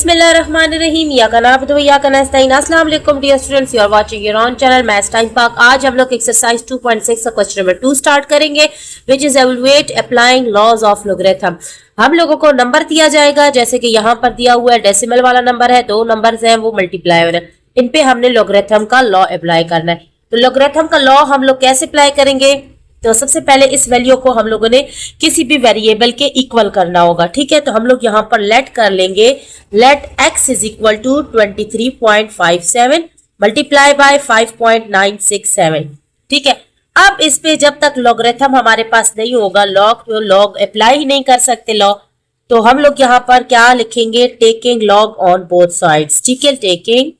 बिस्मिल्लाहिर्रहमानिर्रहीम। या कनाबदु या कनस्ताइन। अस्सलाम वालेकुम dear students, you are watching your own channel maths time park. आज हम लोग एक्सरसाइज 2.6 का क्वेश्चन नंबर 2 स्टार्ट करेंगे, which is evaluate applying laws of logarithm. हम लोगों को नंबर दिया जाएगा, जैसे कि यहाँ पर दिया हुआ है डेसिमल वाला नंबर है, दो नंबर्स हैं वो मल्टीप्लाई हो रहे हैं, इन पे हमने लोगरिथम का लॉ अप्लाई करना है। तो लोगरिथम का लॉ हम लोग कैसे अप्लाई करेंगे? तो सबसे पहले इस वैल्यू को हम लोगों ने किसी भी वेरिएबल के इक्वल करना होगा, ठीक है। तो हम लोग यहाँ पर लेट कर लेंगे, let x is equal to 23.57 multiply by 5.967, ठीक है। अब इस पे जब तक लॉगरिथम हमारे पास नहीं होगा, लॉग अप्लाई ही नहीं कर सकते लॉ, तो हम लोग यहाँ पर क्या लिखेंगे? Taking log on both sides, ठीक है। Taking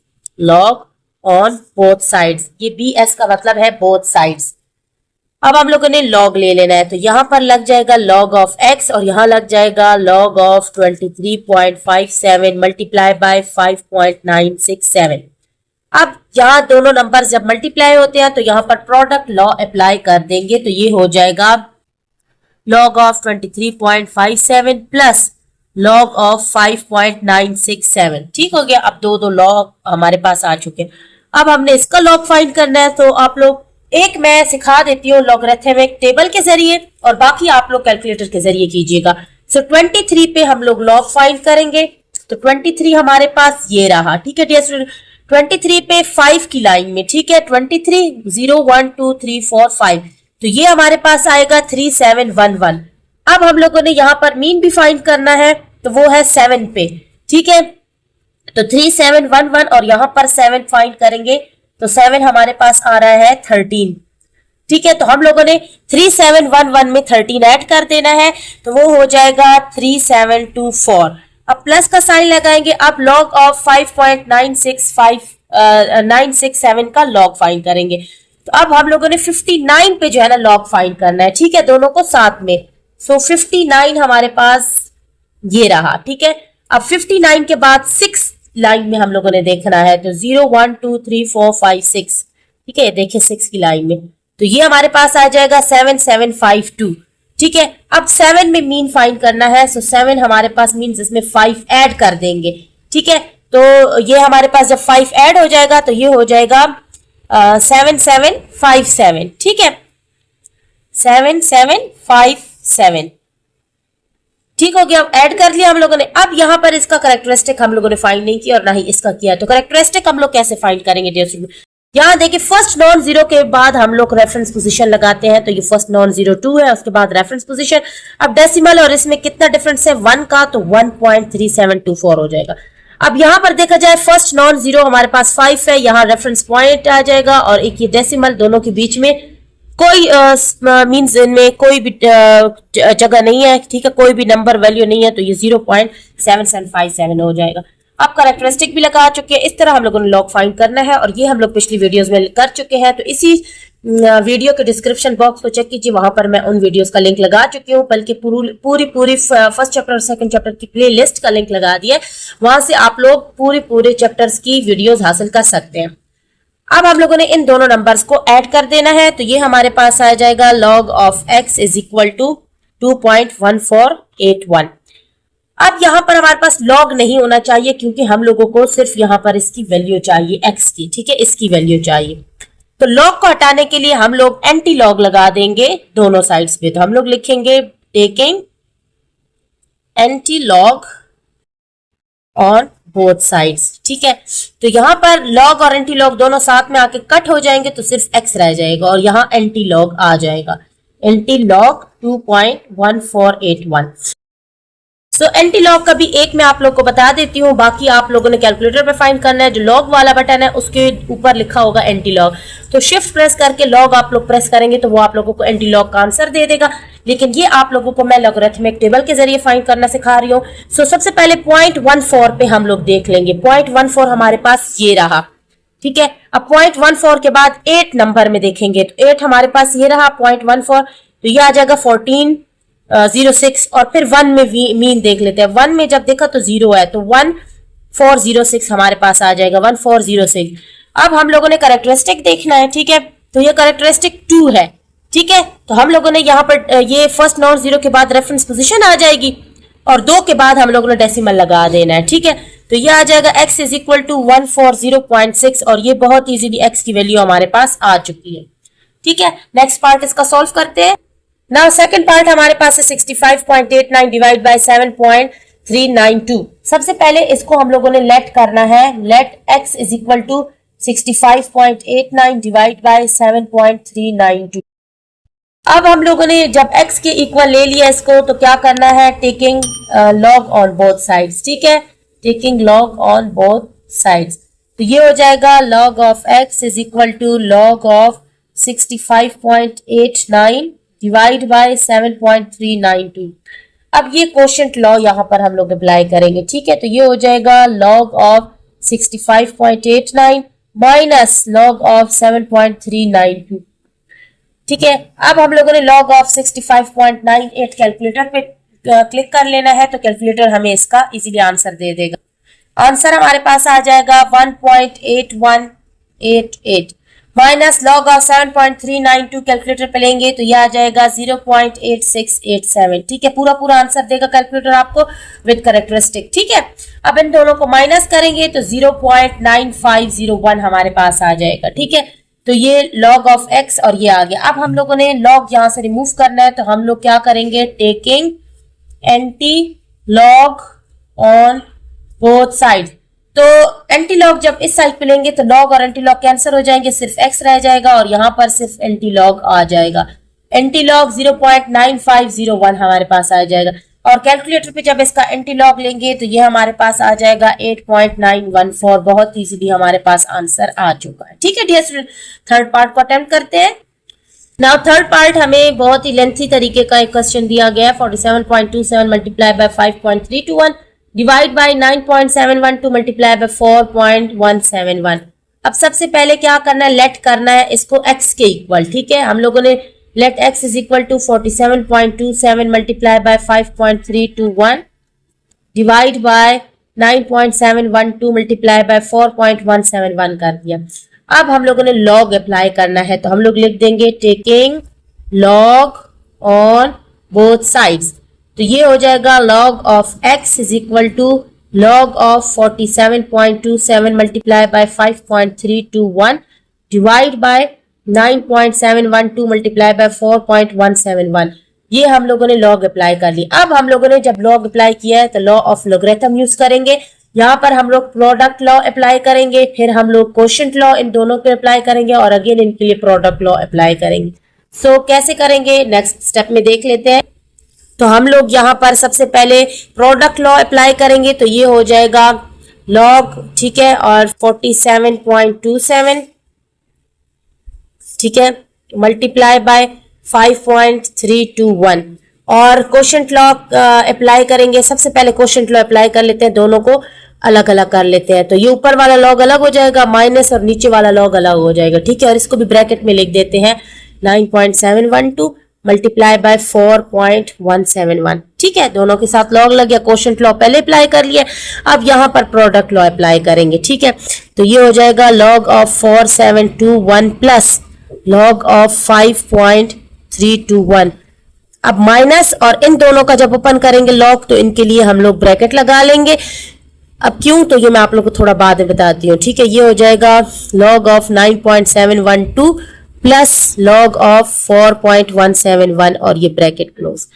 log on both sides, ये BS का मतलब है बोथ साइड्स। अब हम लोगों ने लॉग ले लेना है, तो यहां पर लग जाएगा लॉग ऑफ x और यहां लग जाएगा लॉग ऑफ 23.57 मल्टीप्लाई बाय 5.967। अब यहां दोनों नंबर जब मल्टीप्लाई होते हैं तो यहां पर प्रोडक्ट लॉ अप्लाई कर देंगे, तो ये हो जाएगा log of 23.57 plus log of 5.967, ठीक हो गया। अब दो लॉग हमारे पास आ चुके हैं। अब हमने इसका लॉग फाइंड करना है, तो आप लोग एक मैं सिखा देती हूँ लॉगरिथमिक टेबल के जरिए और बाकी आप लोग कैलकुलेटर के जरिए कीजिएगा। सो 23 पे हम लोग लॉग फाइंड करेंगे, तो 23 हमारे पास ये रहा, ठीक है डियर स्टूडेंट। 23 पे 5 की लाइन में, ठीक है, 23 0 1 2 3 4 5, तो ये हमारे पास आएगा 3711। अब हम लोगों ने यहाँ पर मीन भी फाइंड करना है, तो वो है 7 पे, ठीक है। तो 3711 और यहाँ पर 7 फाइंड करेंगे, तो 7 हमारे पास आ रहा है 13, ठीक है। तो हम लोगों ने 3711 में 13 ऐड कर देना है, तो वो हो जाएगा 3724। अब प्लस का साइन लगाएंगे। अब लॉग ऑफ 5.967 का लॉग फाइंड करेंगे, तो अब हम लोगों ने 59 पे जो है ना लॉग फाइंड करना है, ठीक है, दोनों को साथ में। सो 59 हमारे पास ये रहा, ठीक है। अब 59 के बाद 6 लाइन में हम लोगों ने देखना है, तो 0 1 2 3 4 5 6, ठीक है, देखिए 6 की लाइन में, तो ये हमारे पास आ जाएगा 7752, ठीक है। अब 7 में मीन फाइंड करना है, सो 7 हमारे पास मीन इसमें 5 ऐड कर देंगे, ठीक है। तो ये हमारे पास जब 5 ऐड हो जाएगा तो ये हो जाएगा 7757, ठीक है, 7757, ठीक हो गया। अब ऐड कर लिया हम लोगों ने। अब यहाँ पर इसका कैरेक्टरिस्टिक हम लोगों ने फाइंड नहीं किया और ना ही इसका किया, तो कैरेक्टरिस्टिक हम लोग कैसे फाइंड करेंगे डियर स्टूडेंट? यहाँ देखिए फर्स्ट नॉन जीरो के बाद हम लोग रेफरेंस पोजीशन लगाते हैं, तो ये फर्स्ट नॉन जीरो 2 है, उसके बाद रेफरेंस पोजीशन। अब डेसिमल और इसमें कितना डिफरेंस है 1 का, तो 1.3724 हो जाएगा। अब यहाँ पर देखा जाए फर्स्ट नॉन जीरो हमारे पास 5 है, यहाँ रेफरेंस पॉइंट आ जाएगा और एक ये डेसिमल, दोनों के बीच में कोई मींस इनमें कोई भी जगह नहीं है, ठीक है, कोई भी नंबर वैल्यू नहीं है, तो ये 0.7757 हो जाएगा। अब कैरेक्टरिस्टिक भी लगा चुके हैं। इस तरह हम लोगों ने लॉग फाइंड करना है और ये हम लोग पिछली वीडियोस में कर चुके हैं, तो इसी वीडियो के डिस्क्रिप्शन बॉक्स को चेक कीजिए, वहां पर मैं उन वीडियोस का लिंक लगा चुकी हूँ, बल्कि पूरी फर्स्ट चैप्टर और सेकंड चैप्टर की प्ले लिस्ट का लिंक लगा दिया है, वहां से आप लोग पूरे चैप्टर्स की वीडियोज हासिल कर सकते हैं। अब हम लोगों ने इन दोनों नंबर्स को ऐड कर देना है, तो ये हमारे पास आ जाएगा log of x is equal to 2.1481। अब यहाँ पर हमारे पास लॉग नहीं होना चाहिए, क्योंकि हम लोगों को सिर्फ यहाँ पर इसकी वैल्यू चाहिए x की, ठीक है, इसकी वैल्यू चाहिए। तो लॉग को हटाने के लिए हम लोग एंटी लॉग लगा देंगे दोनों साइड्स पे, तो हम लोग लिखेंगे taking anti log on both sides, ठीक है। तो यहाँ पर लॉग और एंटी लॉग दोनों साथ में आके कट हो जाएंगे, तो सिर्फ x रह जाएगा और यहाँ एंटी लॉग आ जाएगा, anti log 2.1481। So anti log का भी एक मैं आप लोग को बता देती हूँ, बाकी आप लोगों ने कैलकुलेटर पे फाइंड करना है। जो लॉग वाला बटन है उसके ऊपर लिखा होगा एंटी लॉग, तो शिफ्ट प्रेस करके लॉग आप लोग प्रेस करेंगे तो वो आप लोगों को एंटी लॉग का आंसर दे देगा, लेकिन ये आप लोगों को मैं लॉगरिथमिक टेबल के जरिए फाइंड करना सिखा रही हूँ। सो सबसे पहले 0.14 पे हम लोग देख लेंगे। 0.14 हमारे पास ये रहा, ठीक है। अब 0.14 के बाद 8 नंबर में देखेंगे, तो 8 हमारे पास ये रहा 0.14, तो ये आ जाएगा 1406 और फिर 1 में मीन देख लेते हैं। 1 में जब देखा तो 0 है, तो 1406 हमारे पास आ जाएगा, 1406। अब हम लोगों ने कैरेक्टरिस्टिक देखना है, ठीक है, तो ये कैरेक्टरिस्टिक 2 है, ठीक है। तो हम लोगों ने यहाँ पर ये फर्स्ट नॉन जीरो के बाद रेफरेंस पोजीशन आ जाएगी और 2 के बाद हम लोगों ने डेसिमल लगा देना है, ठीक है। तो ये आ जाएगा x इज इक्वल टू 140.6 और ये बहुत इजीली x की वैल्यू हमारे पास आ चुकी है। ठीक है, नेक्स्ट पार्ट इसका सॉल्व करते हैं। नाउ सेकंड पार्ट हमारे पास है 65.89 डिवाइड बाय 7.392। सबसे पहले इसको हम लोगों ने लेट करना है, let x is equal to 65.89 divide by 7.392। अब हम लोगों ने जब x के इक्वल ले लिया इसको तो क्या करना है, taking log on both sides. ठीक है, taking log on both sides, तो ये हो जाएगा log of x is equal to log of 65.89 divide by 7.392। अब ये कोशेंट लॉ यहाँ पर हम लोग अप्लाई करेंगे। ठीक है, तो ये हो जाएगा log of 65.89 minus log of 7.392। ठीक है, अब हम लोगों ने log ऑफ 65.98 कैलकुलेटर पे क्लिक कर लेना है, तो कैलकुलेटर हमें इसका इजीली आंसर दे देगा। आंसर हमारे पास आ जाएगा 1.8188 माइनस log ऑफ 7.392 कैलकुलेटर पे लेंगे तो ये आ जाएगा 0.8687। ठीक है, पूरा पूरा आंसर देगा कैलकुलेटर आपको विद कैरेक्टरिस्टिक। ठीक है, अब इन दोनों को माइनस करेंगे तो 0.9501 हमारे पास आ जाएगा। ठीक है, तो ये log ऑफ x और ये आ गया। अब हम लोगों ने log यहां से रिमूव करना है, तो हम लोग क्या करेंगे, taking anti log on both side. तो एंटी लॉग जब इस साइड पे लेंगे तो लॉग और एंटी लॉग कैंसिल हो जाएंगे, सिर्फ x रह जाएगा और यहाँ पर सिर्फ एंटी लॉग आ जाएगा। एंटी लॉग 0.9501 हमारे पास आ जाएगा और कैलकुलेटर पे जब इसका एंटी लॉग लेंगे तो ये हमारे पास आ जाएगा 8.914। बहुत इजीली हमारे पास आंसर आ चुका है। ठीक है डियर स्टूडेंट, थर्ड पार्ट को अटेम्प्ट करते हैं। नाउ थर्ड पार्ट हमें बहुत ही लेंथी तरीके का एक क्वेश्चन दिया गया है। 47.27 multiply by 5.321 divide by 9.712 multiply by 4.171। अब सबसे पहले क्या करना है, लेट करना है इसको x के इक्वल। ठीक है, हम लोगों ने let x is equal to 47.27 multiply by 5.321 divide by 9.712 multiply by 4.171 कर दिया। अब हम लोगों ने लॉग अप्लाई करना है, तो हम लोग लिख देंगे taking log on both sides. तो ये हो जाएगा log of x is equal to log of 47.27 multiply by 5.321 divide by 9.712 multiply by 4.171। ये हम लोगों ने log अप्लाई कर ली। अब हम लोगों ने जब log अप्लाई किया है तो लॉ ऑफ लोगरिथम यूज करेंगे। यहाँ पर हम लोग प्रोडक्ट लॉ अप्लाई करेंगे, फिर हम लोग कोशेंट लॉ इन दोनों पे अप्लाई करेंगे और अगेन इनके लिए प्रोडक्ट लॉ अप्लाई करेंगे। सो कैसे करेंगे नेक्स्ट स्टेप में देख लेते हैं। तो हम लोग यहाँ पर सबसे पहले प्रोडक्ट लॉ अप्लाई करेंगे, तो ये हो जाएगा log, ठीक है, और 47.27, ठीक है, मल्टीप्लाई बाय 5.321 और कोशेंट लॉ अप्लाई करेंगे। सबसे पहले कोशेंट लॉ अप्लाई कर लेते हैं, दोनों को अलग अलग कर लेते हैं। तो ये ऊपर वाला लॉग अलग हो जाएगा माइनस और नीचे वाला लॉग अलग हो जाएगा। ठीक है, और इसको भी ब्रैकेट में लिख देते हैं 9.712 मल्टीप्लाई बाय 4.171। ठीक है, दोनों के साथ लॉग लग गया। कोशेंट लॉ पहले अप्लाई कर लिया, अब यहाँ पर प्रोडक्ट लॉ अप्लाई करेंगे। ठीक है, तो ये हो जाएगा log of 4721 plus log of 5.321। अब माइनस और इन दोनों का जब ओपन करेंगे लॉग तो इनके लिए हम लोग ब्रैकेट लगा लेंगे। अब क्यों, तो ये मैं आप लोग को थोड़ा बाद में बताती हूँ। ठीक है, ये हो जाएगा log of 9.712 plus log of 4.171 और ये ब्रैकेट क्लोज।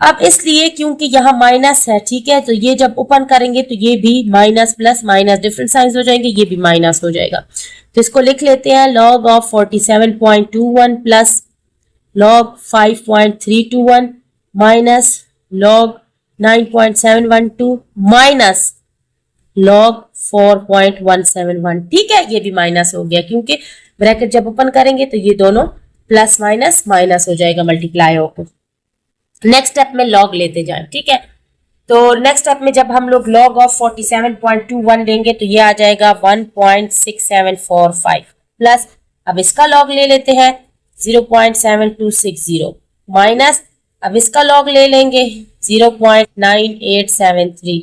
अब इसलिए क्योंकि यहाँ माइनस है, ठीक है, तो ये जब ओपन करेंगे तो ये भी minus plus minus different science हो जाएंगे, ये भी माइनस हो जाएगा। तो इसको लिख लेते हैं log of 47.21 plus log 5.321 minus log 9.712 minus log 4.171। ठीक है, ये भी माइनस हो गया क्योंकि ब्रैकेट जब ओपन करेंगे तो ये दोनों प्लस माइनस माइनस हो जाएगा मल्टीप्लाई होकर। नेक्स्ट स्टेप में log लेते जाएं। ठीक है, तो नेक्स्ट स्टेप में जब हम लोग log ऑफ 47.21 लेंगे तो ये आ जाएगा 1.6745 प्लस, अब इसका log ले लेते हैं 0.7260 माइनस, अब इसका log ले लेंगे 0.9873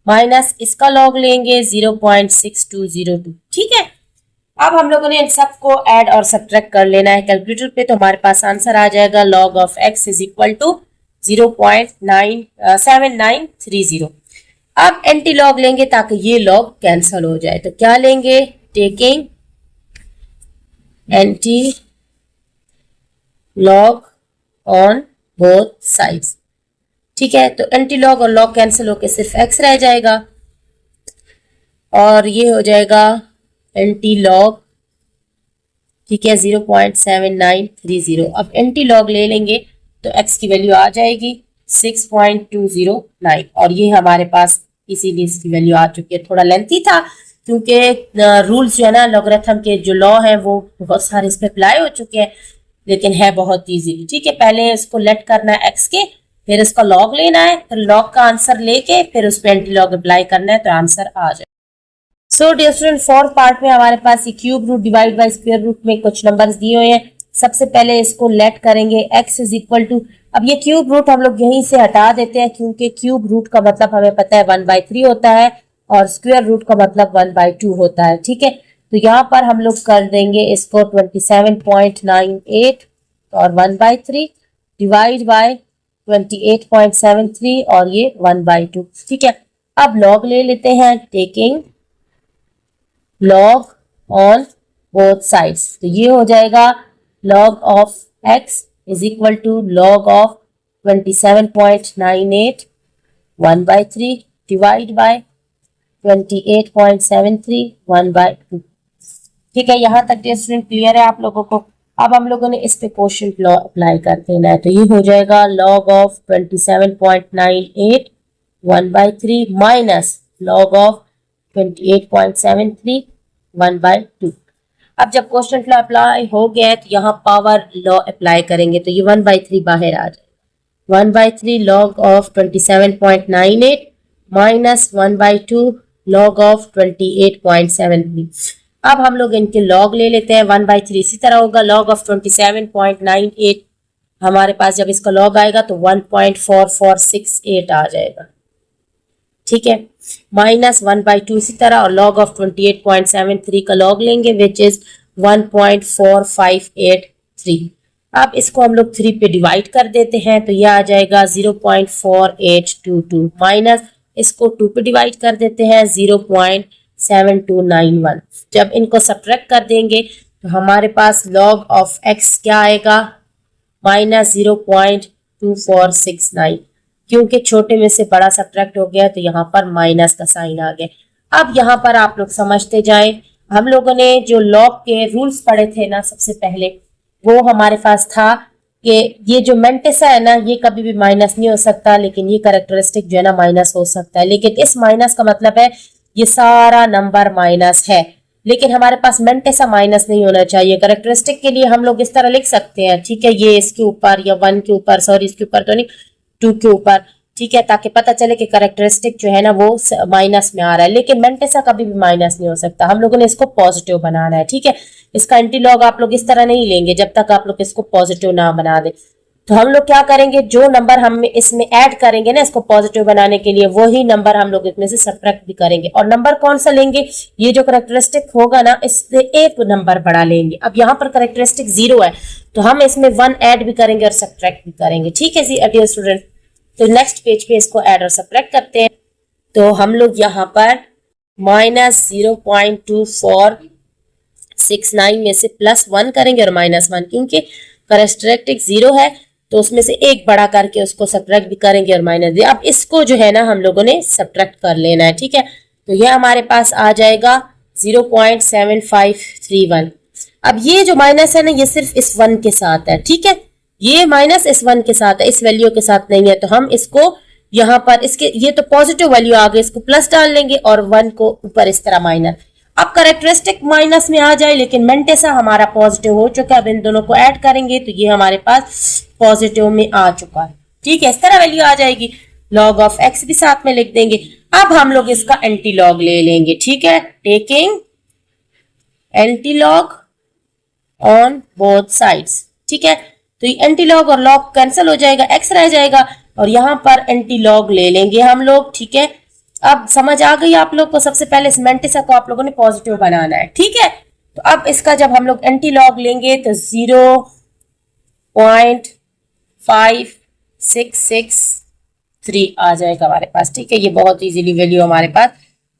माइनस, इसका log लेंगे 0.6202। ठीक है, अब हम लोगों ने इन सबको ऐड और सब्ट्रैक्ट कर लेना है कैलकुलेटर पे, तो हमारे पास आंसर आ जाएगा log of x is equal to 0.7930। अब एंटी लॉग लेंगे ताकि ये लॉग कैंसल हो जाए, तो क्या लेंगे, taking anti log on both sides. ठीक है, तो एंटी लॉग और लॉग कैंसिल होकर सिर्फ एक्स रह जाएगा और ये हो जाएगा एंटी लॉग, ठीक है, 0.7930। अब एंटी लॉग ले लेंगे तो एक्स की वैल्यू आ जाएगी 6.209 और ये हमारे पास इसीलिए इसकी वैल्यू आ चुकी है। थोड़ा लेंथी था क्योंकि रूल्स जो है ना लॉगरिथम के जो लॉ है वो बहुत सारे इस पे अप्लाई हो चुके हैं, लेकिन है बहुत इजी। ठीक है, पहले इसको लेट करना है एक्स के, फिर इसका लॉग लेना है, फिर लॉग का आंसर लेके फिर उस पर एंटी लॉग अप्लाई करना है तो आंसर आ जाए। So dear student, fourth part में हमारे पास cube root divide by square root में कुछ नंबर्स दिए हुए हैं। सबसे पहले इसको लेट करेंगे x इज इक्वल टू, अब ये क्यूब रूट हम लोग यहीं से हटा देते हैं क्योंकि क्यूब रूट का मतलब हमें पता है 1/3 होता है और स्क्वायर रूट का मतलब 1/2 होता है। ठीक है, तो यहाँ पर हम लोग कर देंगे इसको 27.98 और 1/3 डिवाइड बाय 28.73 और ये 1/2। ठीक है, अब लॉग ले लेते हैं, taking log on both sides, तो ये हो जाएगा log of x is equal to log of 27.98 1/3 divide by 28.73 1/2। ठीक है, यहां तक स्टूडेंट क्लियर है आप लोगों को। अब हम लोगों ने इस पे क्वोशिएंट लॉ अप्लाई कर देना है, तो ये हो जाएगा log of 27.98 1/3 minus log of 28.73 1/2। अब जब क्वेश्चन लॉ अप्लाई हो गया है तो यहाँ पावर लॉ अप्लाई करेंगे, तो ये 1/3 बाहर आ जाएगा। 1/3 log of 27.98 minus 1/2 log of 28.73। अब हम लोग इनके लॉग ले लेते हैं। 1/3 इसी तरह होगा, log of 27.98 हमारे पास जब इसका लॉग आएगा तो 1.4468 आ जाएगा। ठीक है, माइनस 1/2 इसी तरह और log of 28.73 का लॉग लेंगे विच इज 1.4583। अब इसको हम लोग 3 पे डिवाइड कर देते हैं तो यह आ जाएगा 0.4822 माइनस इसको 2 पे डिवाइड कर देते हैं 0.7291। जब इनको सब्ट्रैक्ट कर देंगे तो हमारे पास log of x क्या आएगा, माइनस 0.2469। क्योंकि छोटे में से बड़ा सब्ट्रैक्ट हो गया तो यहाँ पर माइनस का साइन आ गया। अब यहाँ पर आप लोग समझते जाएं, हम लोगों ने जो लॉग के रूल्स पढ़े थे ना सबसे पहले, वो हमारे पास था कि ये जो मेंटेसा है ना ये कभी भी माइनस नहीं हो सकता, लेकिन ये कैरेक्टरिस्टिक जो है ना माइनस हो सकता है। लेकिन इस माइनस का मतलब है ये सारा नंबर माइनस है, लेकिन हमारे पास मेंटेसा माइनस नहीं होना चाहिए। कैरेक्टरिस्टिक के लिए हम लोग इस तरह लिख सकते हैं, ठीक है, ये इसके ऊपर या 1 के ऊपर, सॉरी इसके ऊपर तो नहीं 2 के ऊपर, ठीक है, ताकि पता चले कि कैरेक्टरिस्टिक जो है ना वो माइनस में आ रहा है। लेकिन मेंटेसा कभी भी माइनस नहीं हो सकता, हम लोगों ने इसको पॉजिटिव बनाना है। ठीक है, इसका एंटी लॉग आप लोग इस तरह नहीं लेंगे जब तक आप लोग इसको पॉजिटिव ना बना दे। तो हम लोग क्या करेंगे, जो नंबर हम इसमें ऐड करेंगे ना इसको पॉजिटिव बनाने के लिए, वही नंबर हम लोग इसमें से सब्ट्रैक्ट भी करेंगे। और नंबर कौन सा लेंगे, ये जो कैरेक्टरिस्टिक होगा ना इससे एक नंबर बढ़ा लेंगे। अब यहाँ पर कैरेक्टरिस्टिक 0 है तो हम इसमें 1 ऐड भी करेंगे और सब्ट्रैक्ट भी करेंगे। ठीक है जी डियर स्टूडेंट, तो नेक्स्ट पेज पे इसको ऐड और सब्ट्रैक्ट करते हैं। तो हम लोग यहाँ पर माइनस 0.2469 में से +1 करेंगे और -1, क्योंकि कैरेक्टरिस्टिक 0 है तो उसमें से एक बड़ा करके उसको सब्ट्रैक्ट भी करेंगे और माइनस। अब इसको जो है ना हम लोगों ने सब्ट्रैक्ट कर लेना है। ठीक है, तो यह हमारे पास आ जाएगा 0.7531। अब ये जो माइनस है ना ये सिर्फ इस 1 के साथ है। ठीक है, ये माइनस इस 1 के साथ है, इस वैल्यू के साथ नहीं है। तो हम इसको यहाँ पर इसके ये तो पॉजिटिव वैल्यू आ गई, इसको प्लस डाल लेंगे और 1 को ऊपर इस तरह माइनस। अब कैरेक्टरिस्टिक माइनस में आ जाए लेकिन मेंटेसा हमारा पॉजिटिव हो चुका है। अब इन दोनों को ऐड करेंगे तो ये हमारे पास पॉजिटिव में आ चुका है। ठीक है, इस तरह वैल्यू आ जाएगी। लॉग ऑफ एक्स भी साथ में लिख देंगे। अब हम लोग इसका एंटी लॉग ले लेंगे। ठीक है, taking anti log on both sides. ठीक है, तो ये एंटी लॉग और लॉग कैंसिल हो जाएगा, एक्स रह जाएगा और यहाँ पर एंटी लॉग ले लेंगे हम लोग। ठीक है, अब समझ आ गई आप लोग को। सबसे पहले इस मेंटेसा को आप लोगों ने पॉजिटिव बनाना है। ठीक है, तो अब इसका जब हम लोग एंटी लॉग लेंगे तो 0.5663 3 आ जाएगा हमारे पास। ठीक है, ये बहुत इजीली वैल्यू हमारे पास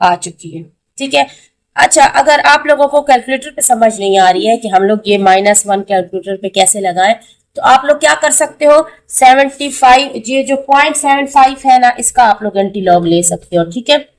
आ चुकी है। ठीक है, अच्छा अगर आप लोगों को कैलकुलेटर पे समझ नहीं आ रही है कि हम लोग ये -1 कैलकुलेटर पे कैसे लगाएं, तो आप लोग क्या कर सकते हो, 75 ये जो 0.75 है ना, इसका आप लोग एंटीलॉग ले सकते हो। ठीक है,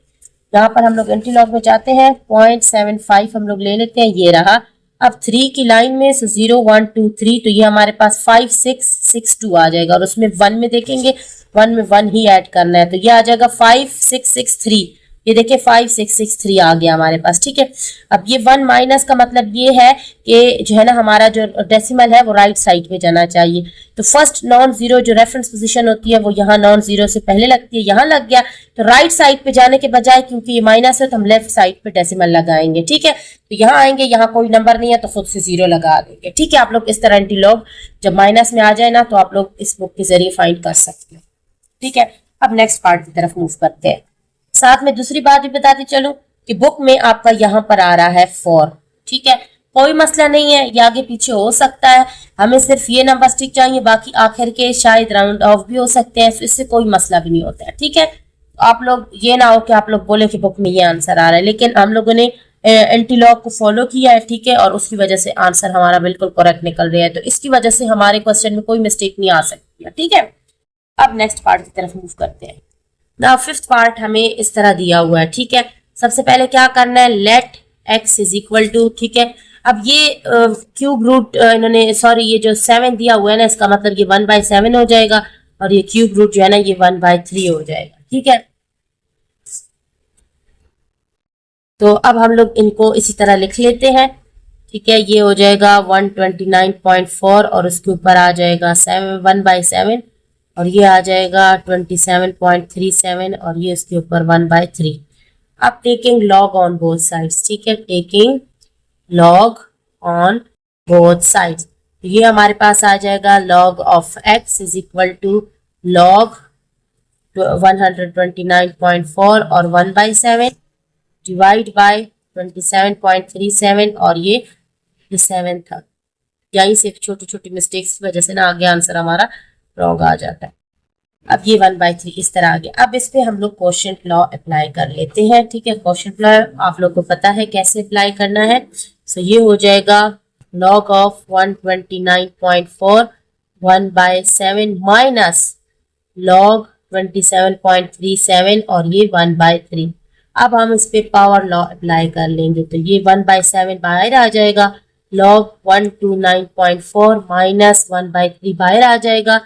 यहाँ पर हम लोग एंटीलॉग में जाते हैं, 0.75 हम लोग ले लेते हैं, ये रहा। अब 3 की लाइन में 0 1 2 3, तो ये हमारे पास 5 6 6 2 आ जाएगा, और उसमें 1 में देखेंगे 1 में 1 ही ऐड करना है, तो ये आ जाएगा 5 6 6 3। ये देखिए 5 6 6 3 आ गया हमारे पास। ठीक है, अब ये 1 माइनस का मतलब ये है कि जो है ना हमारा जो डेसिमल है वो राइट साइड पे जाना चाहिए। तो फर्स्ट नॉन जीरो जो रेफरेंस पोजीशन होती है वो यहाँ नॉन जीरो से पहले लगती है, यहाँ लग गया, तो राइट साइड पे जाने के बजाय क्योंकि ये माइनस है तो हम लेफ्ट साइड पे डेसिमल लगाएंगे। ठीक है, तो यहाँ आएंगे, यहाँ कोई नंबर नहीं है तो खुद से 0 लगा देंगे। ठीक है, आप लोग इस तरह एंटीलॉग जब माइनस में आ जाए ना तो आप लोग इस बुक के जरिए फाइंड कर सकते हैं। ठीक है, अब नेक्स्ट पार्ट की तरफ मूव करते हैं। साथ में दूसरी बात भी बताती चलूं कि बुक में आपका यहाँ पर आ रहा है 4। ठीक है, कोई मसला नहीं है, ये आगे पीछे हो सकता है, हमें सिर्फ ये नंबर स्टिक चाहिए, बाकी आखिर के शायद राउंड ऑफ भी हो सकते हैं, इससे कोई मसला भी नहीं होता है। ठीक है, तो आप लोग ये ना हो कि आप लोग बोले कि बुक में ये आंसर आ रहा है, लेकिन हम लोगों ने एंटीलॉग को फॉलो किया है। ठीक है, और उसकी वजह से आंसर हमारा बिल्कुल करेक्ट निकल रहा है, तो इसकी वजह से हमारे क्वेश्चन में कोई मिस्टेक नहीं आ सकती है। ठीक है, अब नेक्स्ट पार्ट की तरफ मूव करते हैं। नाउ फिफ्थ पार्ट हमें इस तरह दिया हुआ है। ठीक है, सबसे पहले क्या करना है, let x is equal to, ठीक है, अब ये क्यूब रूट इन्होंने सॉरी ये जो 7 दिया हुआ है ना, इसका मतलब ये 1/7 हो जाएगा, और ये क्यूब रूट जो है ना ये 1/3 हो जाएगा। ठीक है, तो अब हम लोग इनको इसी तरह लिख लेते हैं। ठीक है, ये हो जाएगा 129.4 और उसके ऊपर आ जाएगा 1/7, और ये आ जाएगा 27.37 और ये इसके ऊपर 1/3। अब taking log on both sides. ठीक है, taking log on both sides, ये हमारे पास आ जाएगा log of x is equal to log 129.4 और 1/7 डिवाइड बाय 27.37, और ये 7 था। यहीं से छोटी छोटी मिस्टेक्स की वजह से ना आगे आंसर हमारा रॉन्ग आ जाता है। अब ये 1/3 इस तरह आ गया। अब इस पे हम लोग क्वोशिएंट लॉ अप्लाई कर लेते हैं। ठीक है, क्वोशिएंट लॉ आप लोग को पता है कैसे अप्लाई करना है। सो ये हो जाएगा log ऑफ 129.4 1/7 माइनस log 27.37 और ये 1/3। अब हम इस पे पावर लॉ अप्लाई कर लेंगे, तो ये 1/7 बाहर आ जाएगा, log 129.4 माइनस 1/3 बाहर आ जाएगा,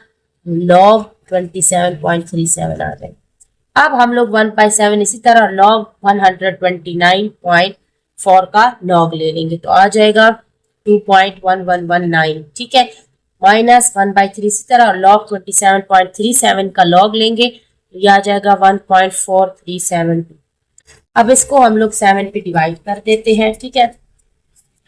log 27.37 आ जाएगा। अब हम लोग 1/7 इसी तरह log 129.4 का log ले लेंगे, तो आ जाएगा 2.1119। ठीक है, माइनस 1/3 इसी तरह log 27.37 का log लेंगे, तो यह आ जाएगा 1.4372। अब इसको हम लोग 7 पे डिवाइड कर देते हैं। ठीक है,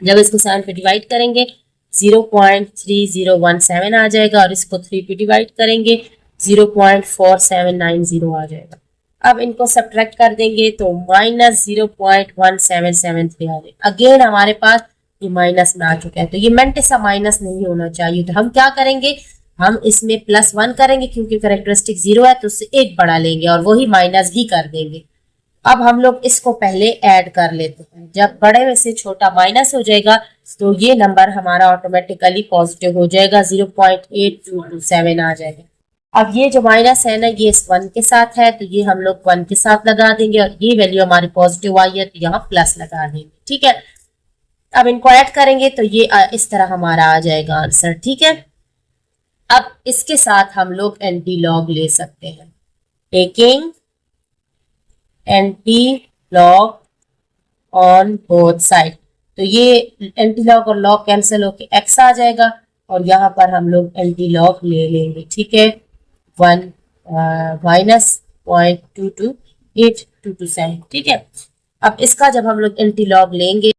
जब इसको 7 पे डिवाइड करेंगे 0.3017 आ जाएगा, और इसको 3 पे डिवाइड करेंगे 0.4790 आ जाएगा। अब इनको सब्ट्रैक्ट कर देंगे तो माइनस 0.1773 आ जाएगा। अगेन हमारे पास ये माइनस में आ चुका है, तो ये मेंटेसा माइनस नहीं होना चाहिए, तो हम क्या करेंगे, हम इसमें +1 करेंगे, क्योंकि कैरेक्टरिस्टिक 0 है तो उससे एक बढ़ा लेंगे और वही माइनस भी कर देंगे। अब हम लोग इसको पहले ऐड कर लेते हैं, जब बड़े में से छोटा माइनस हो जाएगा तो ये नंबर हमारा ऑटोमेटिकली पॉजिटिव हो जाएगा, 0.8227 आ जाएगा। अब ये जो माइनस है ना ये इस 1 के साथ है, तो ये हम लोग 1 के साथ लगा देंगे, और ये वैल्यू हमारी पॉजिटिव आई है तो यहाँ प्लस लगा देंगे। ठीक है, अब इनको ऐड करेंगे तो ये इस तरह हमारा आ जाएगा आंसर। ठीक है, अब इसके साथ हम लोग एंटी लॉग ले सकते हैं, taking anti log on both side, तो ये एंटी लॉग और लॉग कैंसिल होके x आ जाएगा, और यहाँ पर हम लोग एंटी लॉग ले लेंगे। ठीक है, 1 माइनस 0.228227। ठीक है, अब इसका जब हम लोग एंटी लॉग लेंगे,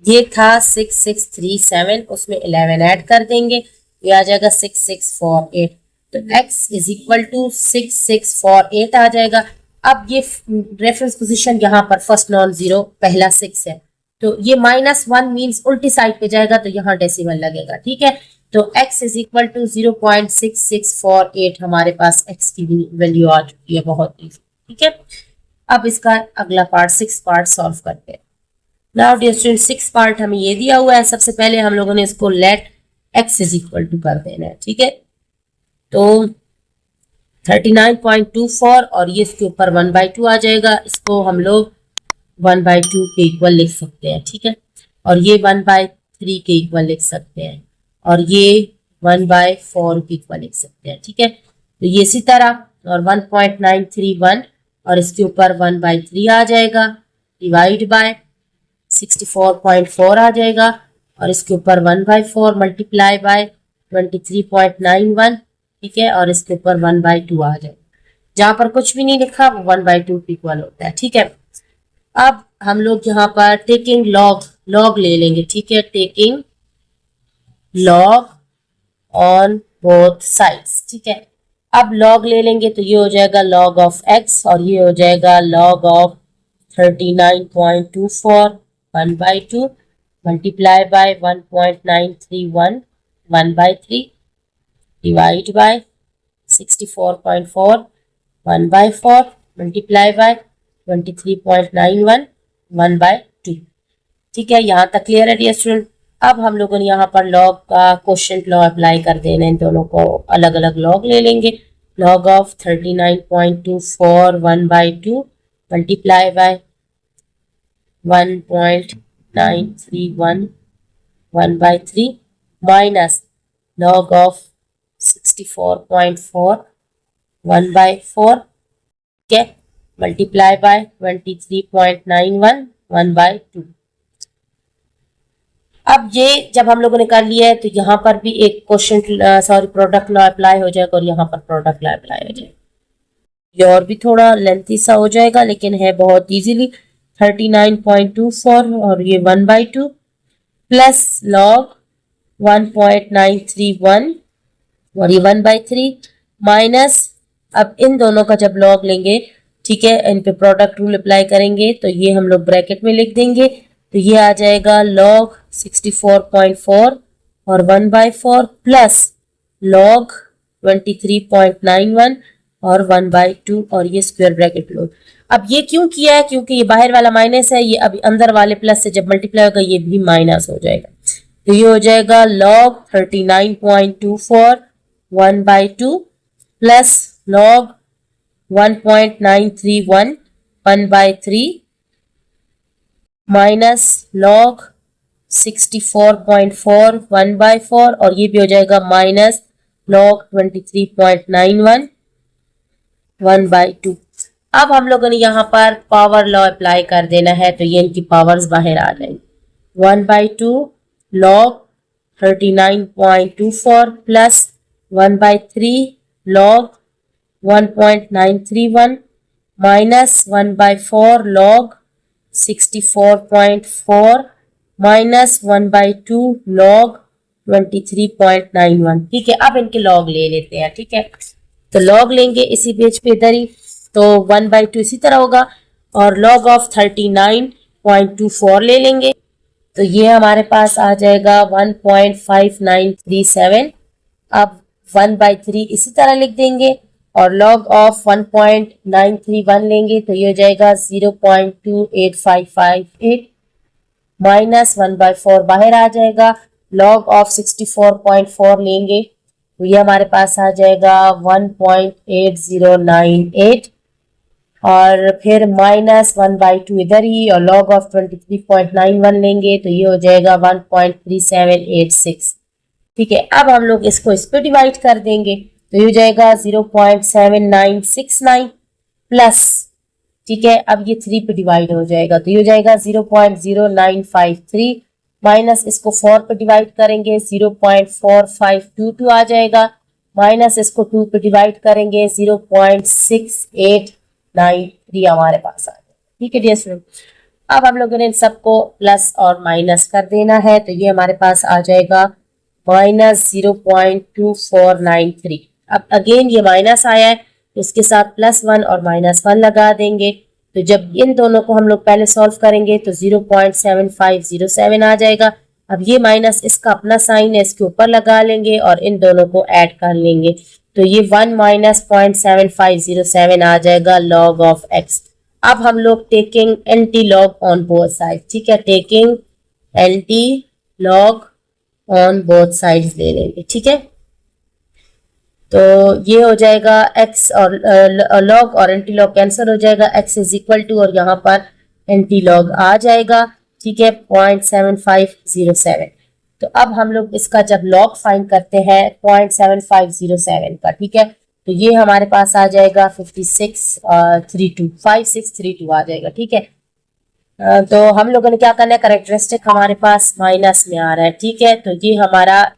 ये था 6637, उसमें 11 ऐड कर देंगे, ये आ जाएगा 6648, तो x इज इक्वल टू 6648 आ जाएगा। अब ये रेफरेंस पोजीशन यहाँ पर फर्स्ट नॉन जीरो पहला 6 है, तो ये -1 मीन्स उल्टी साइड पे जाएगा, तो यहाँ डेसिमल लगेगा। ठीक है, तो x इज इक्वल टू 0.6648 हमारे पास x की वैल्यू आ चुकी है, बहुत ईजी। ठीक है, अब इसका अगला पार्ट 6 पार्ट सॉल्व करते हैं। नाउ डियर स्टूडेंट 6 पार्ट हमें ये दिया हुआ है। सबसे पहले हम लोगों ने इसको let x is equal to कर देना है। ठीक है, तो 39.24 और ये इसके ऊपर 1/2 आ जाएगा। इसको हम लोग 1/2 के इक्वल लिख सकते हैं। ठीक है, और ये 1/3 के इक्वल लिख सकते हैं, और ये 1/4 के इक्वल लिख सकते हैं। ठीक है, तो ये इसी तरह, और 1.931 और इसके ऊपर 1/3 आ जाएगा, डिवाइड बाय 64.4 आ जाएगा, और इसके ऊपर 1/4 मल्टीप्लाई बाय 23.91। ठीक है, और इसके ऊपर 1/2 आ जाएगा। जहां पर कुछ भी नहीं लिखा वो 1/2 के इक्वल होता है। ठीक है, अब हम लोग यहाँ पर टेकिंग लॉग ले लेंगे। ठीक है, taking log on both sides. ठीक है, अब लॉग ले लेंगे तो ये हो जाएगा log ऑफ x, और ये हो जाएगा log of 39.24 1/2 multiply by 1.931 1/3 divide by 64.4 1/4 multiply by 23.91 1/2। ठीक है, यहाँ तक क्लियर है डियर स्टूडेंट। अब हम लोगों ने यहाँ पर लॉग का क्वोशिएंट लॉ अप्लाई कर देना है। इन दोनों को अलग अलग लॉग ले लेंगे। Log of 39.24 1/2 multiply by 1.931 1/3 minus log of 64.4 1/4 के मल्टीप्लाई बाय 23.91 1/2। अब ये जब हम लोगों ने कर लिया है तो यहाँ पर भी एक प्रोडक्ट लॉ अप्लाई हो जाएगा, और यहाँ पर प्रोडक्ट लॉ अप्लाई हो जाएगा। ये और भी थोड़ा लेंथी सा हो जाएगा, लेकिन है बहुत इजीली। 39.24 और ये 1/2 प्लस लॉग 1.931 और ये 1/3 माइनस, अब इन दोनों का जब लॉग लेंगे, ठीक है, इन पे प्रोडक्ट रूल अप्लाई करेंगे तो ये हम लोग ब्रैकेट में लिख देंगे। तो ये आ जाएगा log 64.4 और 1/4 प्लस log 23.91 और 1/2 और ये स्क्वायर ब्रैकेट लो। अब ये क्यों किया है? क्योंकि ये बाहर वाला माइनस है, ये अभी अंदर वाले प्लस से जब मल्टीप्लाई होगा ये भी माइनस हो जाएगा। तो ये हो जाएगा log 39.24 1/2 plus log 1.931 1/3 minus log 64.4 1/4 और ये भी हो जाएगा माइनस log 23.91 1/2। अब हम लोगों ने यहाँ पर पावर लॉ अप्लाई कर देना है, तो ये इनकी पावर्स बाहर आ जाएंगी। 1/2 log 39.24 plus 1/3 log 1.931 minus 1/4 log 64.4 minus 1/2 log 23.91। ठीक है, अब इनके लॉग ले लेते हैं। ठीक है, तो लॉग लेंगे इसी पेज पे इधर ही, तो 1/2 इसी तरह होगा, और log ऑफ 39.24 ले लेंगे तो ये हमारे पास आ जाएगा 1.5937। अब 1/3 इसी तरह लिख देंगे, और log ऑफ 1.931 लेंगे तो ये हो जाएगा 0.28558 माइनस 1/4 बाहर आ जाएगा। log ऑफ 64.4 लेंगे तो ये हमारे पास आ जाएगा 1.8098 और फिर माइनस 1/2 इधर ही, और log ऑफ 23.91 लेंगे तो ये हो जाएगा 1.3786। ठीक है, अब हम लोग इसको इस पे डिवाइड कर देंगे तो ये हो जाएगा 0.7969 प्लस, ठीक है, अब ये 3 पे डिवाइड हो जाएगा तो ये हो जाएगा 0.0953 माइनस इसको 4 पे डिवाइड करेंगे 0.4522 आ जाएगा, माइनस इसको 2 पे डिवाइड करेंगे 0.6893 हमारे पास आ जाएगा। ठीक है डियर स्टूडेंट, अब हम लोगों ने इन सबको प्लस और माइनस कर देना है तो ये हमारे पास आ जाएगा माइनस 0.2493। अब अगेन ये माइनस आया है तो इसके साथ +1 और -1 लगा देंगे, तो जब इन दोनों को हम लोग पहले सॉल्व करेंगे तो 0.7507 आ जाएगा, अब ये माइनस इसका अपना साइन है, इसके ऊपर लगा लेंगे और इन दोनों को ऐड कर लेंगे, तो ये 1 माइनस 0.7507 आ जाएगा लॉग ऑफ एक्स। अब हम लोग taking anti log on both side, ठीक है, taking anti log on both sides ले लेंगे, ठीक है। तो ये हो जाएगा x और लॉग और एंटी लॉग कैंसिल हो जाएगा, x इज इक्वल टू और यहाँ पर एंटी लॉग आ जाएगा, ठीक है, 0.7507। तो अब हम लोग इसका जब लॉग फाइंड करते हैं 0.7507 का, ठीक है, तो ये हमारे पास आ जाएगा 5632 आ जाएगा, ठीक है। तो हम लोगों ने क्या करना है, करेक्टरिस्टिक हमारे पास माइनस में आ रहा है, ठीक है, तो ये हमारा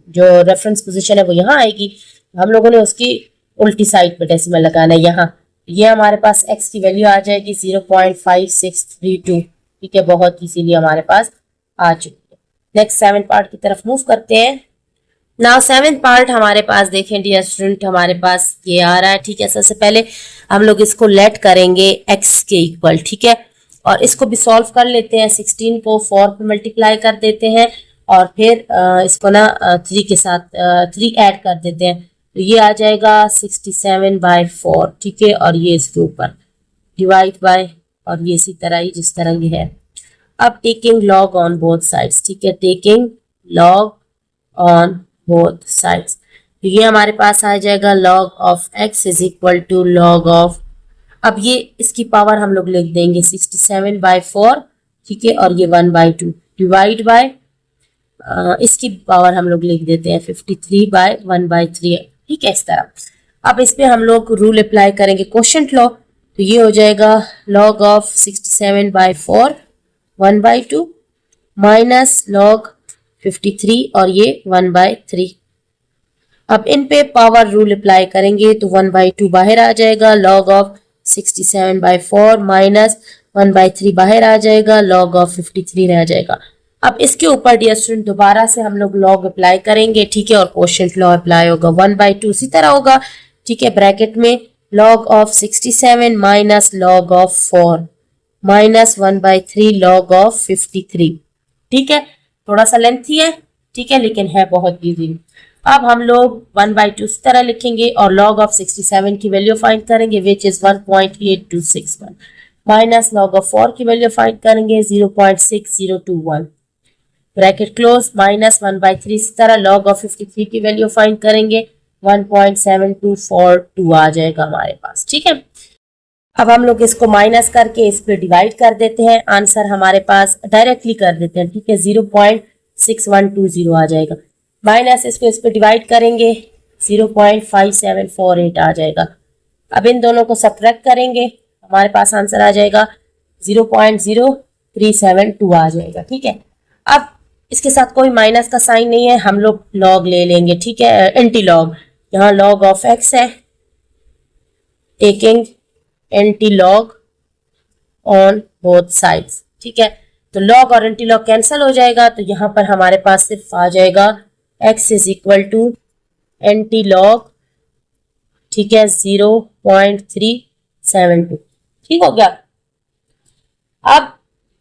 जो रेफरेंस पोजीशन है वो यहाँ आएगी, हम लोगों ने उसकी उल्टी साइड पे डेसिमल लगाना है यहाँ, ये हमारे पास x की वैल्यू आ जाएगी 0.5632, ठीक है, बहुत इजीली हमारे पास आ चुकी है। नेक्स्ट 7th पार्ट की तरफ मूव करते हैं। नाउ 7th पार्ट हमारे पास देखें डियर स्टूडेंट, हमारे पास ये आ रहा है, ठीक है। सबसे पहले हम लोग इसको लेट करेंगे x के इक्वल, ठीक है, और इसको भी सॉल्व कर लेते हैं। 16 को 4 पे मल्टीप्लाई कर देते हैं और फिर इसको ना 3 के साथ 3 ऐड कर देते हैं, तो ये आ जाएगा 67/4, ठीक है, और ये इसके ऊपर डिवाइड बाय और ये इसी तरह ही जिस तरह ये है। अब taking log on both sides, ठीक है, taking log on both sides, तो ये हमारे पास आ जाएगा log of x is equal to log of, अब ये इसकी पावर हम लोग लिख देंगे 67/4, ठीक है, और ये 1/2 डिवाइड बाय इसकी पावर हम लोग लिख देते हैं 53/1/3, ठीक है, इस तरह। अब इस पे हम लोग रूल अप्लाई करेंगे क्वोशंट लॉ, तो ये हो जाएगा लॉग ऑफ 67/4 1/2 माइनस लॉग 53 और ये 1/3। अब इन पे पावर रूल अप्लाई करेंगे तो 1/2 बाहर आ जाएगा, लॉग ऑफ 67/4 माइनस 1/3 बाहर आ जाएगा, लॉग ऑफ 53 रह जाएगा। अब इसके ऊपर डियर स्टूडेंट दोबारा से हम लोग लॉग अप्लाई करेंगे, ठीक है, और क्वोशंट लॉ अप्लाई होगा, 1/2 इसी तरह होगा, ठीक है, ब्रैकेट में log of 67 minus log of 4 minus 1/3 log of 53, ठीक है, थोड़ा सा लेंथी है, ठीक है, लेकिन है बहुत इजी। अब हम लोग 1/2 इस तरह लिखेंगे और लॉग ऑफ 67 की वैल्यू फाइंड करेंगे which is 1.8261 minus log of 4 की वैल्यू फाइंड करेंगे 0.6021 ब्रैकेट क्लोज माइनस 1/3 इस तरह लॉग ऑफ 53 की वैल्यू फाइंड करेंगे 1.7242 आ जाएगा हमारे पास, ठीक है। अब हम लोग इसको माइनस करके इस पे डिवाइड कर देते हैं, आंसर हमारे पास डायरेक्टली कर देते हैं, ठीक है, 0.6120 आ जाएगा, माइनस इसको इस पे डिवाइड करेंगे 0.5748 आ जाएगा। अब इन दोनों को सब्ट्रैक्ट करेंगे, हमारे पास आंसर आ जाएगा 0.0372 आ जाएगा, ठीक है। अब इसके साथ कोई माइनस का साइन नहीं है, हम लोग लॉग ले लेंगे, ठीक है, एंटी लॉग, यहाँ लॉग ऑफ x है, taking anti log on both sides, ठीक है, तो लॉग और एंटी लॉग कैंसिल हो जाएगा, तो यहाँ पर हमारे पास सिर्फ आ जाएगा x is equal to antilog, ठीक है, 0.372, ठीक हो गया। अब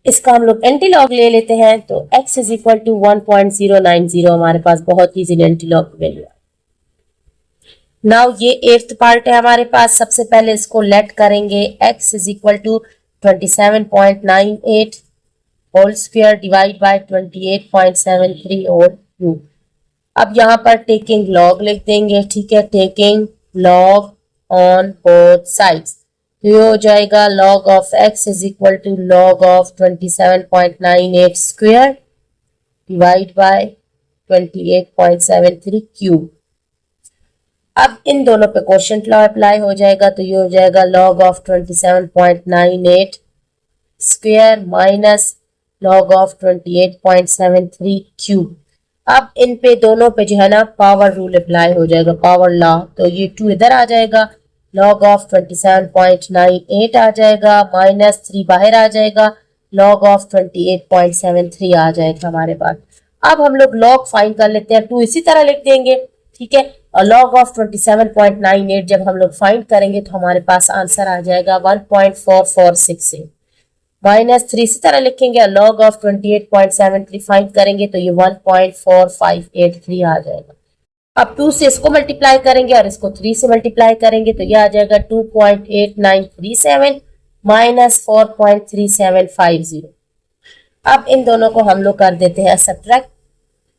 इसका हम लोग एंटी लॉग ले लेते हैं, तो x इज इक्वल टू 1.090 हमारे पास बहुत इजी एंटी लॉग वैल्यू है। नाउ ये 8th पार्ट है हमारे पास, सबसे पहले इसको लेट करेंगे, x is equal to 27.98 whole square divide by 28.73 और 2। अब यहाँ पर टेकिंग लॉग लिख देंगे, ठीक है, taking log on both sides, तो ये हो जाएगा log of x is equal to log of 27.98 square divide by 28.73 cube. अब इन दोनों पे क्वोशंट लॉ अप्लाई हो जाएगा, तो ये हो जाएगा log of 27.98 square minus log of 28.73 cube. अब इन पे दोनों पे जो है ना पावर रूल अप्लाई हो जाएगा, पावर लॉ, तो ये 2 इधर आ जाएगा, लॉग ऑफ 27.98 आ जाएगा माइनस 3 बाहर आ जाएगा, लॉग ऑफ 28.73 आ जाएगा हमारे पास। अब हम लोग लॉग फाइंड कर लेते हैं, 2 इसी तरह लिख देंगे, ठीक है, और लॉग ऑफ 27.98 जब हम लोग फाइंड करेंगे तो हमारे पास आंसर आ जाएगा 1.4468, -3 इसी तरह लिखेंगे और log ऑफ 28.73 फाइंड करेंगे तो ये 1.4583 आ जाएगा। अब 2 से इसको मल्टीप्लाई करेंगे और इसको 3 से मल्टीप्लाई करेंगे तो ये आ जाएगा 2.8937 माइनस 4.3750। अब इन दोनों को हम लोग कर देते हैं सब्ट्रैक्ट,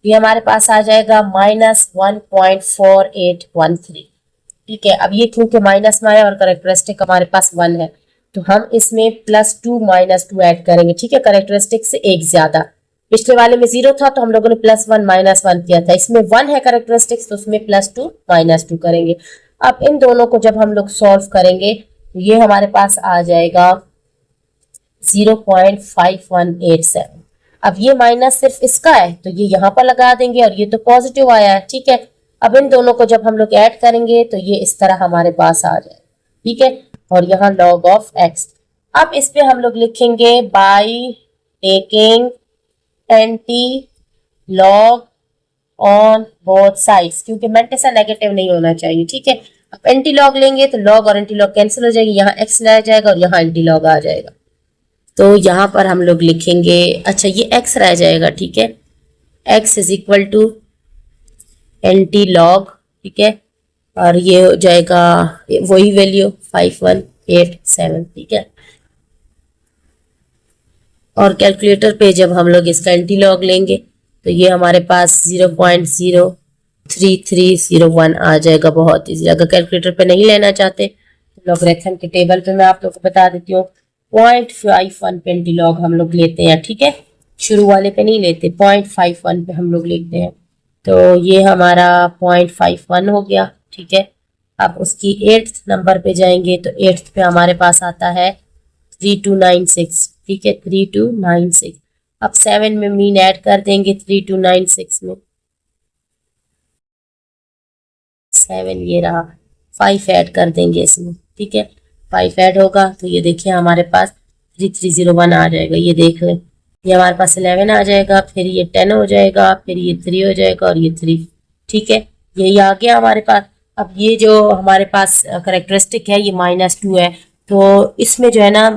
ये हमारे पास आ जाएगा -1.4813। ठीक है, अब ये क्योंकि माइनस में आया और करेक्टरिस्टिक हमारे पास 1 है तो हम इसमें +2 -2 ऐड करेंगे। ठीक है, करेक्टरिस्टिक से एक ज्यादा, पिछले वाले में 0 था तो हम लोगों ने +1 -1 किया था, इसमें 1 है करेक्टरिस्टिक्स तो उसमें +2 -2 करेंगे। अब इन दोनों को जब हम लोग सॉल्व करेंगे तो ये हमारे पास आ जाएगा 0.5187। अब ये माइनस सिर्फ इसका है तो ये यहाँ पर लगा देंगे और ये तो पॉजिटिव आया है। ठीक है, अब इन दोनों को जब हम लोग ऐड करेंगे तो ये इस तरह हमारे पास आ जाए। ठीक है, और यहाँ log ऑफ x। अब इस पे हम लोग लिखेंगे by taking anti log on both sides, क्योंकि मेंटेसा नेगेटिव नहीं होना चाहिए। ठीक है, अब एंटी लॉग लेंगे तो लॉग और एंटी लॉग कैंसिल हो जाएगी, यहाँ x रह जाएगा और यहाँ एंटी लॉग आ जाएगा। तो यहाँ पर हम लोग लिखेंगे, अच्छा ये x रह जाएगा। ठीक है, x is equal to antilog. ठीक है, और ये हो जाएगा वही वैल्यू 5187। ठीक है, और कैलकुलेटर पे जब हम लोग इसका एंटी लॉग लेंगे तो ये हमारे पास 0.03301 आ जाएगा। बहुत ईजी, अगर कैलकुलेटर पे नहीं लेना चाहते तो लॉगरिथम के टेबल पे मैं आप लोग को बता देती हूँ 0.51 पे एंटी लॉग हम लोग लेते हैं। ठीक है, शुरू वाले पे नहीं लेते, 0.51 पे हम लोग लेते हैं। तो ये हमारा 0.51 हो गया। ठीक है, अब उसकी 8th नंबर पे जाएंगे तो 8th पे हमारे पास आता है 3296। ठीक है, 3296। अब 7 में मीन ऐड कर देंगे 3296 में, 7 ये रहा, 5 ऐड कर देंगे इसमें। ठीक है, 5 ऐड होगा तो ये देखिए हमारे पास 3301 आ जाएगा। ये देख लें, ये हमारे पास 11 आ जाएगा, फिर ये 10 हो जाएगा, फिर ये 3 हो जाएगा और ये 3। ठीक है, यही आ गया हमारे पास। अब ये जो हमारे पास करेक्टरिस्टिक है ये -2 है तो इसमें जो है ना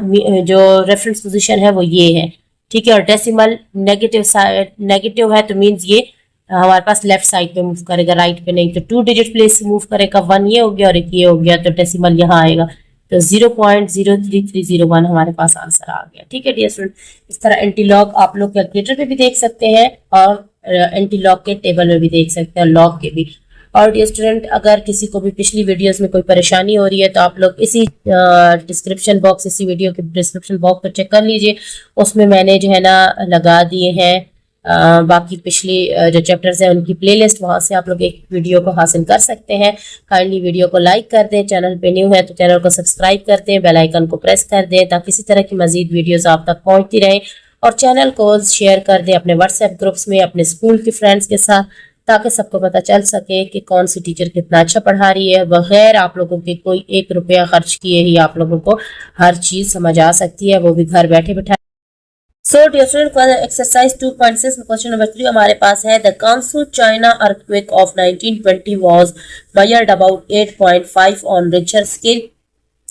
जो रेफरेंस पोजीशन है वो ये है। ठीक है, और डेसिमल नेगेटिव है तो मींस ये हमारे पास लेफ्ट साइड पे मूव करेगा, राइट पे नहीं। तो 2 डिजिट प्लेस से मूव करेगा, 1 ये हो गया और एक ये हो गया, तो डेसिमल यहाँ आएगा तो 0.03301 हमारे पास आंसर आ गया। ठीक है डियर स्टूडेंट, इस तरह एंटी लॉग आप लोग कैलकुलेटर पे भी देख सकते हैं और एंटी लॉग के टेबल में भी देख सकते हैं, लॉग के भी। और डियर स्टूडेंट, अगर किसी को भी पिछली वीडियोस में कोई परेशानी हो रही है तो आप लोग इसी डिस्क्रिप्शन बॉक्स, इसी वीडियो के डिस्क्रिप्शन बॉक्स पर चेक कर लीजिए, उसमें मैंने जो है ना लगा दिए हैं बाकी पिछली जो चैप्टर्स हैं उनकी प्लेलिस्ट, वहां से आप लोग एक वीडियो को हासिल कर सकते हैं। काइंडली वीडियो को लाइक कर दें, चैनल पे न्यू है तो चैनल को सब्सक्राइब कर दें, बेल आइकन को प्रेस कर दें ताकि इसी तरह की मजीद वीडियोस आप तक पहुंचती रहें। और चैनल को शेयर कर दें अपने व्हाट्सएप ग्रुप्स में, अपने स्कूल के फ्रेंड्स के साथ, ताकि सबको पता चल सके कि कौन सी टीचर कितना अच्छा पढ़ा रही है। बगैर आप लोगों के कोई 1 रुपया खर्च किए ही आप लोगों को हर चीज समझ आ सकती है, वो भी घर बैठे बैठा। सो डियर स्टूडेंट, एक्सरसाइज 2.6 में क्वेश्चन नंबर 3 हमारे पास है, the Kansu China earthquake of 1920 was measured about 8.5 on Richter scale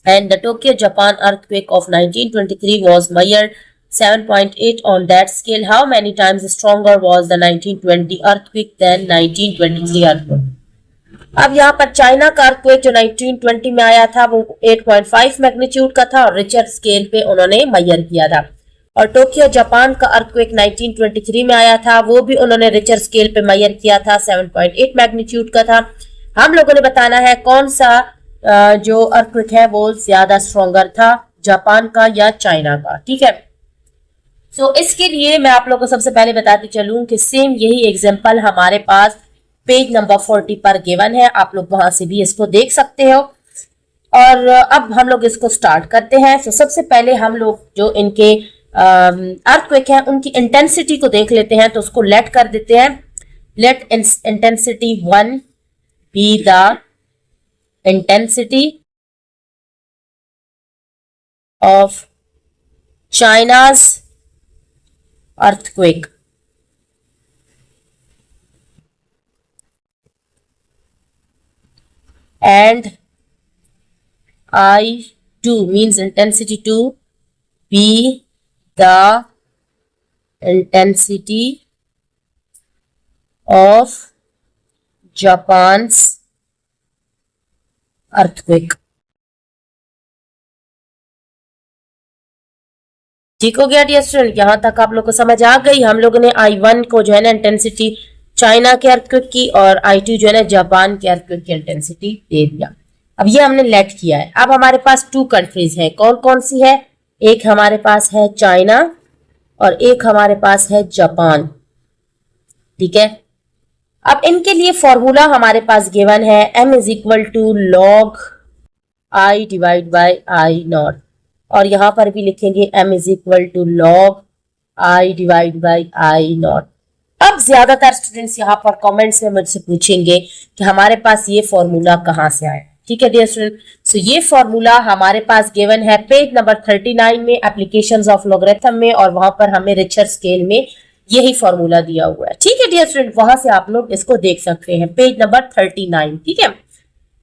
and the Tokyo Japan earthquake of 1923 was measured 7.8 on that scale. How many times stronger was the 1920 earthquake than 1923 earthquake? अब यहाँ पर China का earthquake जो 1920 में आया था वो 8.5 magnitude का था और रिचर स्केल पे उन्होंने मेजर किया था। और टोक्यो जापान का अर्थक्वेक 1923 में आया था, वो भी उन्होंने रिचर स्केल पे मेजर किया था, 7.8 मैग्नीट्यूड का था। हम लोगों ने बताना है कौन सा जो अर्थक्वेक है वो ज्यादा स्ट्रॉन्गर था, जापान का या चाइना का। ठीक है, सो इसके लिए मैं आप लोगों को सबसे पहले बताती चलूं कि सेम यही एग्जांपल हमारे पास पेज नंबर 40 पर गिवन है, आप लोग वहां से भी इसको देख सकते हो। और अब हम लोग इसको स्टार्ट करते हैं। तो सबसे पहले हम लोग जो इनके अर्थक्वेक है उनकी इंटेंसिटी को देख लेते हैं, तो उसको लेट कर देते हैं। Let intensity 1 be the intensity of China's earthquake and I2 means intensity 2 be the intensity of Japan's earthquake। ठीक हो गया डियर स्टूडेंट, यहां तक आप लोग को समझ आ गई। हम लोगों ने I1 को जो है ना इंटेंसिटी चाइना के अर्थक्वेक की और I2 जो है ना जापान के अर्थक्वेक की इंटेंसिटी दे दिया। अब ये हमने लेट किया है। अब हमारे पास 2 कंट्रीज हैं, कौन कौन सी है? एक हमारे पास है चाइना और एक हमारे पास है जापान। ठीक है, अब इनके लिए फॉर्मूला हमारे पास गिवन है, m is equal to log I divide by I naught, और यहां पर भी लिखेंगे m is equal to log I divide by I naught. अब ज्यादातर स्टूडेंट्स यहाँ पर कमेंट्स में मुझसे पूछेंगे कि हमारे पास ये फॉर्मूला कहाँ से आया। ठीक है डियर स्टूडेंट, सो ये फॉर्मूला हमारे पास गिवन है पेज नंबर 39 में एप्लीकेशंस ऑफ लॉगरिथम में, और वहां पर हमें रिचर स्केल में यही फॉर्मूला दिया हुआ है। ठीक है डियर स्टूडेंट, वहां से आप लोग इसको देख सकते हैं, पेज नंबर 39। ठीक है,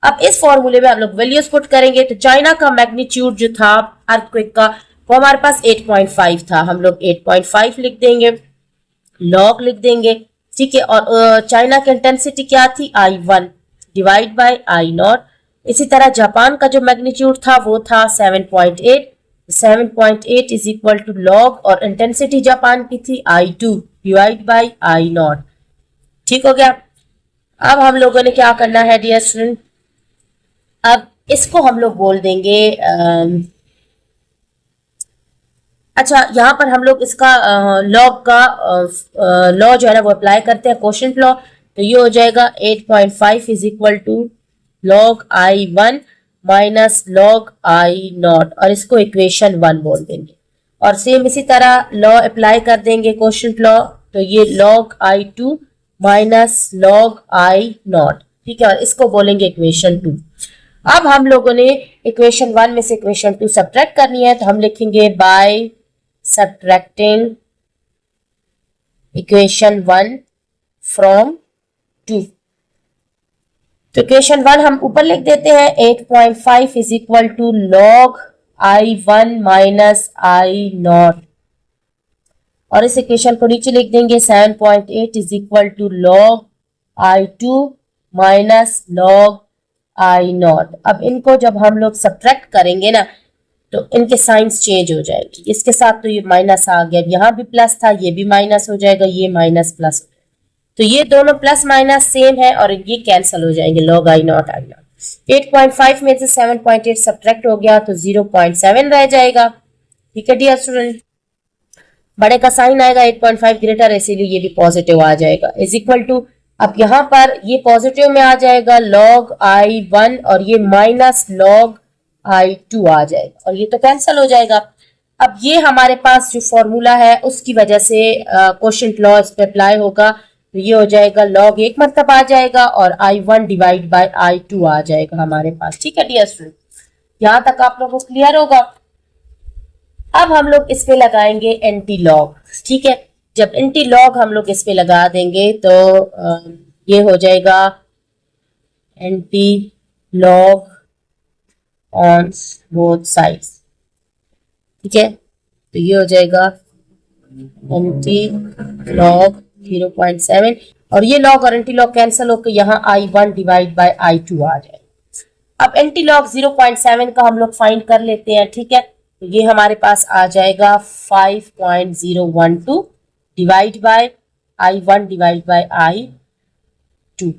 अब इस फॉर्मूले में आप लोग वैल्यूज पुट करेंगे तो चाइना का मैग्नीट्यूड जो था अर्थक्वेक का वो हमारे पास 8.5 था, हम लोग 8.5 लिख देंगे, लॉग लिख देंगे। ठीक है, और चाइना की इंटेंसिटी क्या थी? I1 divide bye I not. इसी तरह जापान का जो मैग्नीट्यूड था वो था 7.8, 7.8 इज इक्वल टू लॉग, और इंटेंसिटी जापान की थी I2 divide by I not. ठीक हो गया। अब हम लोगों ने क्या करना है डियर स्टूडेंट, अब इसको हम लोग बोल देंगे अच्छा, यहाँ पर हम लोग इसका लॉग का लॉ जो है ना वो अप्लाई करते हैं, क्वोशिएंट लॉ। तो ये हो जाएगा 8.5 is equal to log I1 minus log I naught, और इसको इक्वेशन 1 बोल देंगे। और सेम इसी तरह लॉ अप्लाई कर देंगे, क्वोशिएंट लॉ। तो ये log I2 minus log I not. ठीक है, और इसको बोलेंगे इक्वेशन 2। अब हम लोगों ने इक्वेशन 1 में से इक्वेशन 2 सब्ट्रैक्ट करनी है, तो हम लिखेंगे बाय subtracting equation 1 from 2। तो इक्वेशन 1 हम ऊपर लिख देते हैं, 8.5 is equal to log I1 minus I naught, और इस इक्वेशन को नीचे लिख देंगे 7.8 is equal to log I2 minus log I naught. अब इनको जब हम लोग सब्ट्रैक्ट करेंगे ना तो इनके साइंस चेंज हो जाएगी, इसके साथ तो ये माइनस आ गया, यहाँ भी प्लस था, ये भी माइनस हो जाएगा, ये माइनस प्लस, तो ये दोनों प्लस माइनस सेम है और ये कैंसिल हो जाएंगे, log I not I not. 8.5 में से 7.8 सब्ट्रैक्ट हो गया तो 0.7 रह जाएगा। ठीक है डियर स्टूडेंट, बड़े का साइन आएगा 8.5 ग्रेटर, इसीलिए ये भी पॉजिटिव आ जाएगा, इज इक्वल टू, अब यहाँ पर ये पॉजिटिव में आ जाएगा लॉग I1 और ये माइनस लॉग I2 आ जाएगा, और ये तो कैंसिल हो जाएगा। अब ये हमारे पास जो फॉर्मूला है उसकी वजह से क्वोशिएंट लॉ इस पे अप्लाई होगा, तो ये हो जाएगा लॉग 1 मतलब आ जाएगा और I1 डिवाइड बाय I2 आ जाएगा हमारे पास। ठीक है डियर स्टूडेंट, यहां तक आप लोगों को क्लियर होगा। अब हम लोग इस पे लगाएंगे एंटी लॉग। ठीक है, जब एंटी लॉग हम लोग इस पे लगा देंगे तो ये हो जाएगा anti log on both sides. ठीक है, तो ये हो जाएगा एंटी लॉग 0.7, और ये लॉग और एंटी लॉग कैंसिल होकर यहाँ I1 डिवाइड बाय I2 आ जाएगा। अब एंटी लॉग 0.7 का हम लोग फाइंड कर लेते हैं। ठीक है, तो ये हमारे पास आ जाएगा 5.012 divide by I1 divide by I2।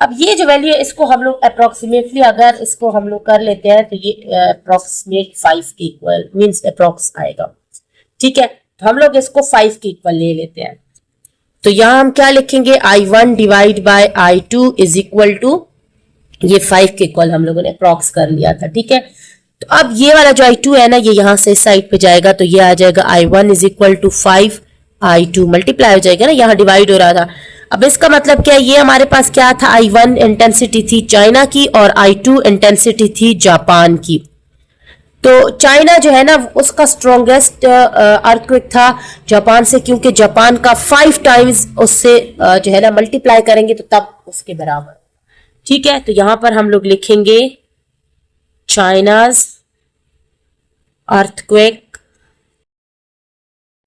अब ये जो वैल्यू है इसको हम लोग अप्रोक्सीमेटली अगर इसको हम लोग कर लेते हैं तो ये अप्रोक्सीमेट 5 के इक्वल मींस अप्रोक्स आएगा। ठीक है, तो हम लोग इसको 5 के इक्वल ले लेते हैं, तो यहाँ हम क्या लिखेंगे, I1 divide by I2 is equal to, ये 5 के इक्वल हम लोगों ने अप्रोक्स कर लिया था। ठीक है, तो अब ये वाला जो I2 है ना ये यहाँ से साइड पे जाएगा, तो ये आ जाएगा I1 is equal to 5 I2 multiply हो जाएगा ना, यहाँ डिवाइड हो रहा था। अब इसका मतलब क्या है, ये हमारे पास क्या था, I1 इंटेंसिटी थी चाइना की और I2 इंटेंसिटी थी जापान की। तो चाइना जो है ना उसका स्ट्रॉन्गेस्ट अर्थक्वेक था जापान से, क्योंकि जापान का 5 टाइम्स उससे जो है ना मल्टीप्लाई करेंगे तो तब उसके बराबर। ठीक है, तो यहां पर हम लोग लिखेंगे China's earthquake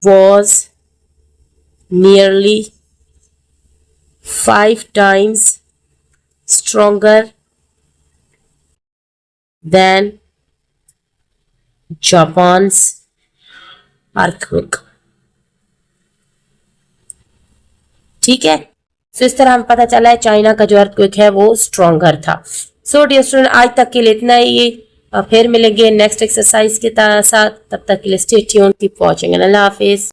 was nearly 5 times stronger than Japan's earthquake. ठीक है, तो इस तरह हमें पता चला है चाइना का जो अर्थक्वेक है वो स्ट्रॉन्गर था. सो डियर स्टूडेंट, आज तक के लिए इतना ही. फिर मिलेंगे नेक्स्ट एक्सरसाइज के साथ. तब तक के लिए stay tuned, keep watching and Allah Hafiz.